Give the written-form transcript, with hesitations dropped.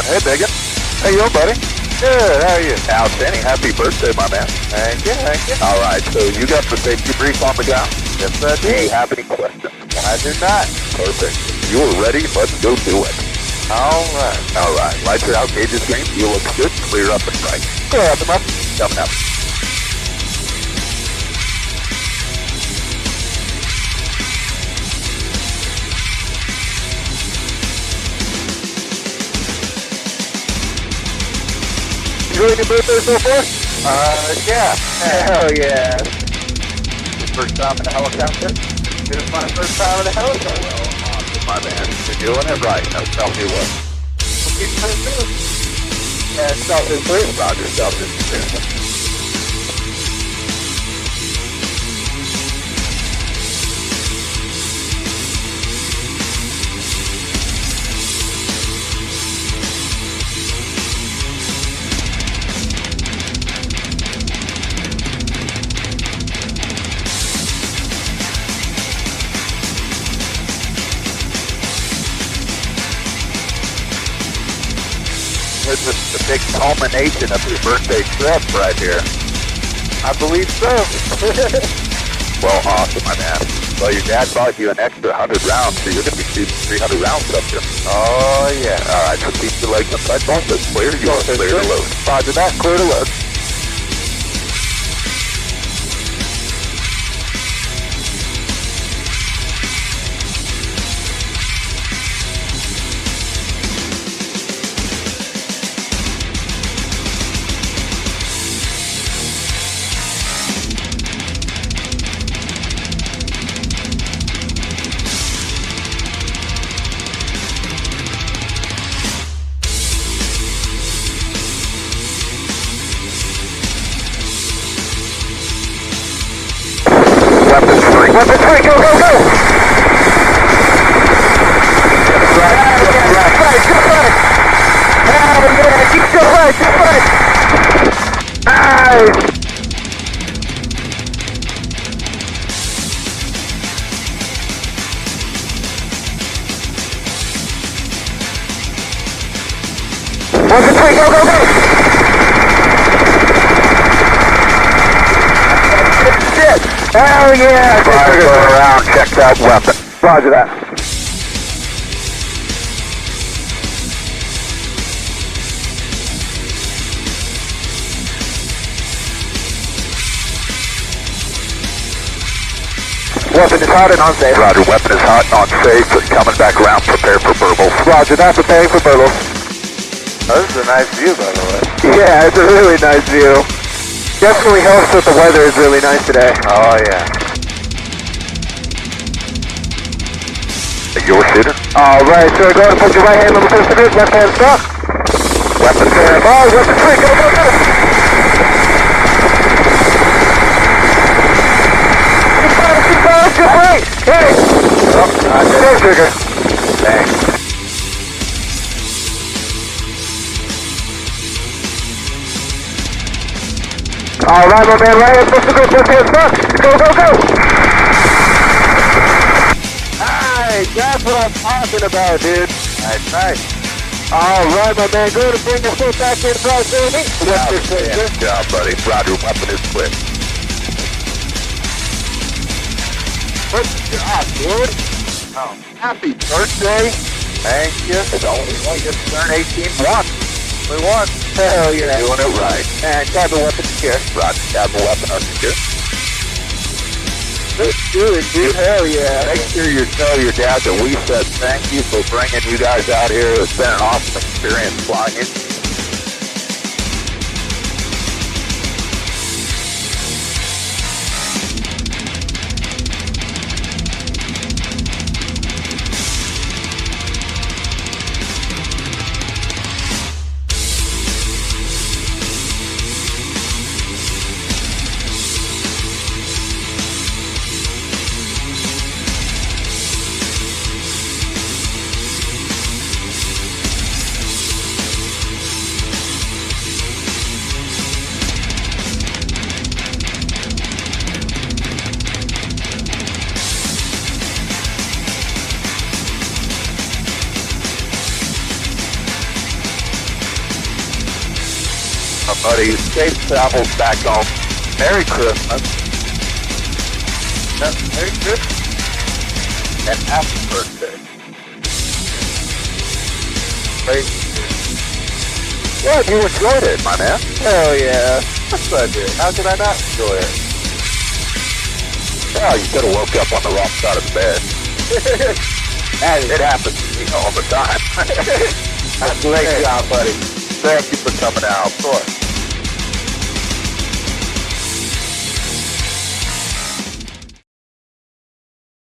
Hey, Biggin. How you doing, buddy? Good, how are you? Outstanding. Happy birthday, my man. Thank you, thank you. All right, so you got the safety brief on the ground? Yes, I do. Do you have any questions? I do not. Perfect. If you are ready, let's go do it. All right. All right. Lights are out, gauges green. You look good. Clear up and bright. Clear up and up. Coming up. You really good birthday so far? Yeah. Hell yeah. First time in a helicopter? It was my first time in a helicopter. Well, awesome, my man. You're doing it right. Now tell me what. Yeah, self-improvement. Roger, self-improvement. This is the big culmination of your birthday trip right here. I believe so. Well, awesome, my man. Well, your dad bought you an extra 100 rounds, so you're going to be shooting 300 rounds up here. Oh, yeah. All right, so keep your legs inside. Don't just clear. You want to clear to load. Roger that. Clear to load. Weapons free, go, go, go! Just right. Hell yeah, keep just right. Nice! Weapons free, go, go, go! Hell yeah! Fire around, checked out weapon. Roger that. Weapon is hot and unsafe. Roger, weapon is hot and unsafe. Just coming back around, prepare for burbles. Roger that, preparing for burbles. Oh, this is a nice view, by the way. Yeah, it's a really nice view. Definitely helps that the weather is really nice today. Oh, yeah. Your shooter? Alright, so go ahead and put your right hand on the pistol grip, left hand stop. Weapon free. Oh, weapon free, go, go, go! Keep firing, just right! Hit it! Oh, I did. Trigger. Thanks. Alright, my man, right hand pistol grip, left hand stop. Go, go, go! That's what I'm talking about, dude. Nice, nice. All right, my man. Go ahead and bring this foot back in front of me. Good job, buddy. Roger, weapon is quick. Good job, dude. Oh, happy birthday. Thank you. It's only one. You turn 18 once. We won. Hell yeah. Doing it right. And cabin weapon secure. Roger, cabin weapon are secure. Good doing, dude. Hell yeah. Make sure you tell your dad that we said thank you for bringing you guys out here. It's been an awesome experience flying in. buddy. Safe travels back home. Merry Christmas. Merry Christmas. And happy birthday. Great. Well, you enjoyed it, my man. Hell yeah. That's what I did. How could I not enjoy it? Well, you could have woke up on the wrong side of the bed. And it happens to me all the time. Great job, buddy. Thank you for coming out. Of course.